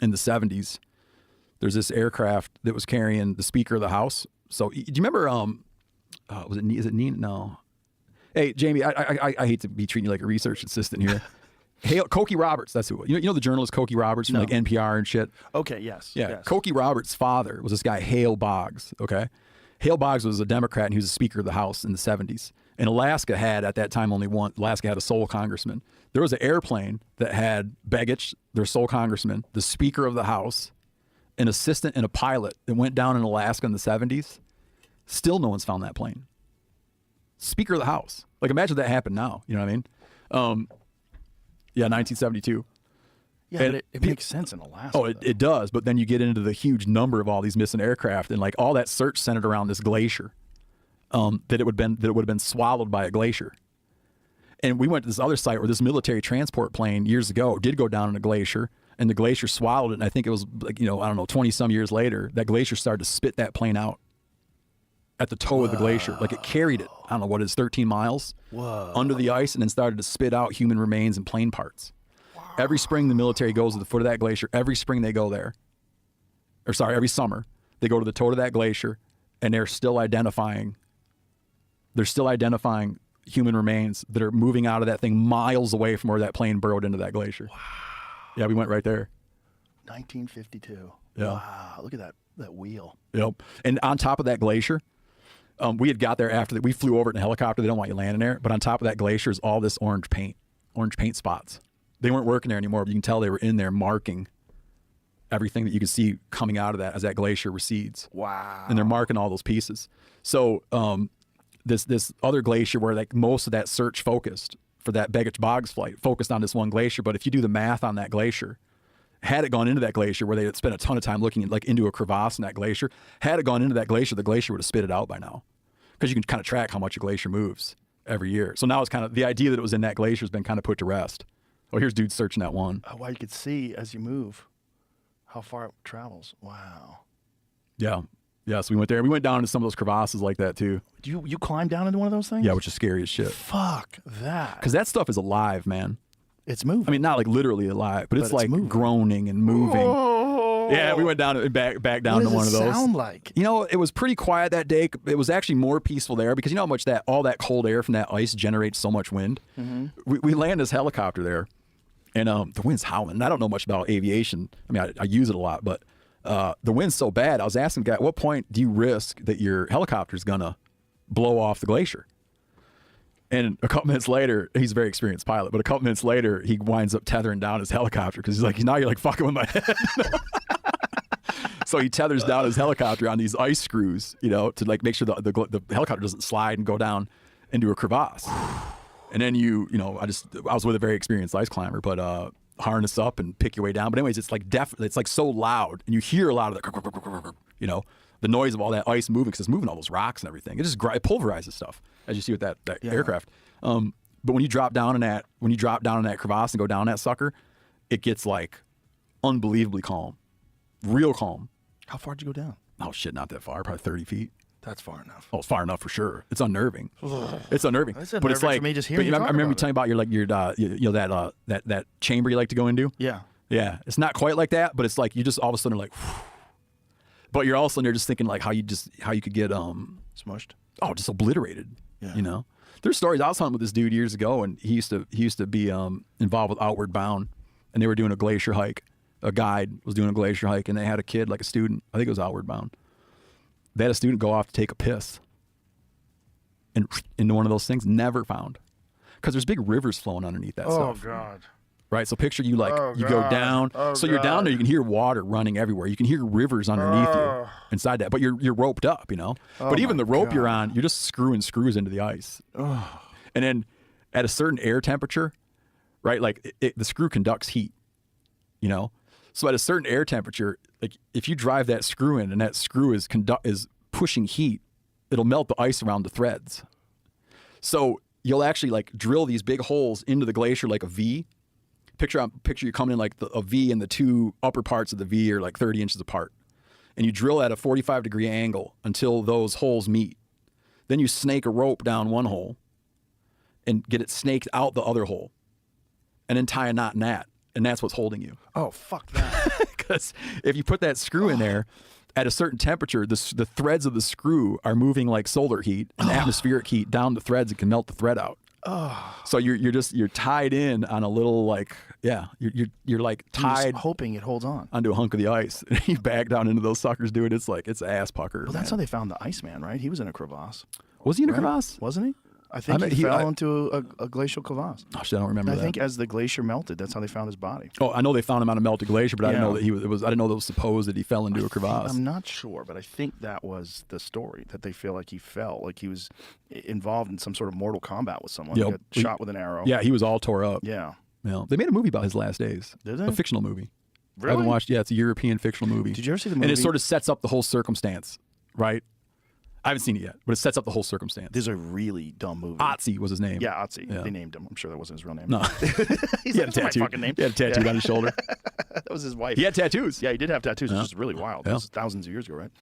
in the 70s, there's this aircraft that was carrying the Speaker of the House. So do you remember, is it Nina? No. Hey, Jamie, I hate to be treating you like a research assistant here. Cokie Roberts, that's who it was. You know the journalist Cokie Roberts from like NPR and shit? Okay, yes. Yeah, yes. Cokie Roberts' father was this guy, Hale Boggs, okay? Hale Boggs was a Democrat, and he was the Speaker of the House in the 70s. And Alaska had, at that time, Alaska had a sole congressman. There was an airplane that had Begich, their sole congressman, the Speaker of the House, an assistant, and a pilot that went down in Alaska in the 70s. Still no one's found that plane. Speaker of the House. Like, imagine that happened now. You know what I mean? Yeah, 1972. Yeah, but it makes sense in Alaska. Oh, it does. But then you get into the huge number of all these missing aircraft, and like all that search centered around this glacier. That it would have been swallowed by a glacier. And we went to this other site where this military transport plane years ago did go down in a glacier, and the glacier swallowed it. And I think it was like, 20 some years later, that glacier started to spit that plane out at the toe of the glacier. Like it carried it, I don't know what it is, 13 miles under the ice, and then started to spit out human remains and plane parts. Every spring the military goes to the foot of that glacier. Every spring they go there. Every summer they go to the toe of that glacier, and they're still identifying human remains that are moving out of that thing miles away from where that plane burrowed into that glacier. Wow. Yeah, we went right there. 1952. Yeah. Wow, look at that wheel. Yep. And on top of that glacier, we had got there after that. We flew over it in a helicopter. They don't want you landing there. But on top of that glacier is all this orange paint spots. They weren't working there anymore, but you can tell they were in there marking everything that you could see coming out of that as that glacier recedes. Wow. And they're marking all those pieces. So this other glacier where like most of that search focused for that Begich Boggs flight focused on this one glacier. But if you do the math on that glacier, had it gone into that glacier where they had spent a ton of time looking like into a crevasse in that glacier, had it gone into that glacier, the glacier would have spit it out by now. Because you can kind of track how much a glacier moves every year. So now it's kind of the idea that it was in that glacier has been kind of put to rest. Oh, here's dudes searching that one. Oh, wow, you could see as you move how far it travels. Wow. Yeah. Yeah, so we went there. We went down into some of those crevasses like that too. You climbed down into one of those things? Yeah, which is scary as shit. Fuck that. Because that stuff is alive, man. It's moving. I mean, not like literally alive, but it's like moving. groaning and moving. Oh. Yeah, we went down and back down to one of those. What does it sound like? It was pretty quiet that day. It was actually more peaceful there because you know how much all that cold air from that ice generates so much wind. Mm-hmm. We land this helicopter there, and the wind's howling. And I don't know much about aviation. I mean, I use it a lot, but the wind's so bad. I was asking the guy, at what point do you risk that your helicopter's gonna blow off the glacier? And a couple minutes later, he's a very experienced pilot, but a couple minutes later, he winds up tethering down his helicopter because he's like, now you're like fucking with my head. So he tethers down his helicopter on these ice screws, to like make sure the helicopter doesn't slide and go down into a crevasse. And then I was with a very experienced ice climber, but harness up and pick your way down. But anyways, it's like it's like so loud, and you hear a lot of the noise of all that ice moving because it's moving all those rocks and everything. It just pulverizes stuff, as you see with that aircraft. But when you drop down in that crevasse and go down that sucker, it gets like unbelievably calm, real calm. How far did you go down? Oh shit, not that far, probably 30 feet. That's far enough. Oh, it's far enough for sure. It's unnerving. It's unnerving. But it's like for me just hearing you talk I remember you telling about that chamber you like to go into. Yeah. Yeah. It's not quite like that, but it's like you just all of a sudden are like, whew. But you're also just thinking like how you could get smushed. Oh, just obliterated. Yeah. There's stories. I was hunting with this dude years ago, and he used to be involved with Outward Bound, and they were doing a glacier hike. A guide was doing a glacier hike, and they had a kid, like a student. I think it was Outward Bound. They had a student go off to take a piss, and into one of those things, never found, because there's big rivers flowing underneath that stuff. Oh God. Right, so picture you go down. So you're down there. You can hear water running everywhere. You can hear rivers underneath you inside that. But you're roped up, But even the rope you're on, you're just screwing screws into the ice. And then at a certain air temperature, right, like the screw conducts heat, So at a certain air temperature, like if you drive that screw in and that screw is pushing heat, it'll melt the ice around the threads. So you'll actually like drill these big holes into the glacier like a V. Picture you coming in like a V, and the two upper parts of the V are like 30 inches apart. And you drill at a 45-degree angle until those holes meet. Then you snake a rope down one hole and get it snaked out the other hole. And then tie a knot in that. and that's what's holding you. Oh, fuck that. Because if you put that screw in there at a certain temperature, the threads of the screw are moving like solar heat and atmospheric heat down the threads and can melt the thread out. So you're tied in on a little like you're like tied, hoping it holds on onto a hunk of the ice. And you back down into those suckers, dude. It's like it's ass pucker. Well, that's how they found the Iceman, right? He was in a crevasse. Was he in a crevasse? Wasn't he? I think he fell into a glacial crevasse. Oh shit, I don't remember that. I think as the glacier melted, that's how they found his body. Oh, I know they found him on a melted glacier, but I didn't know that I didn't know that it was supposed that he fell into a crevasse. I'm not sure, but I think that was the story, that they feel like he fell, like he was involved in some sort of mortal combat with someone. He got shot with an arrow. Yeah, he was all tore up. Yeah. They made a movie about his last days. Did they? A fictional movie. Really? I haven't watched. Yeah, it's a European fictional movie. Did you ever see the movie? And it sort of sets up the whole circumstance, right? I haven't seen it yet, but it sets up the whole circumstance. This is a really dumb movie. Otzi was his name. Yeah, Otzi. Yeah. They named him. I'm sure that wasn't his real name. No. He had a tattoo. My fucking name. He had a tattoo on his shoulder. That was his wife. He had tattoos. Yeah, he did have tattoos, which is really wild. That was thousands of years ago, right?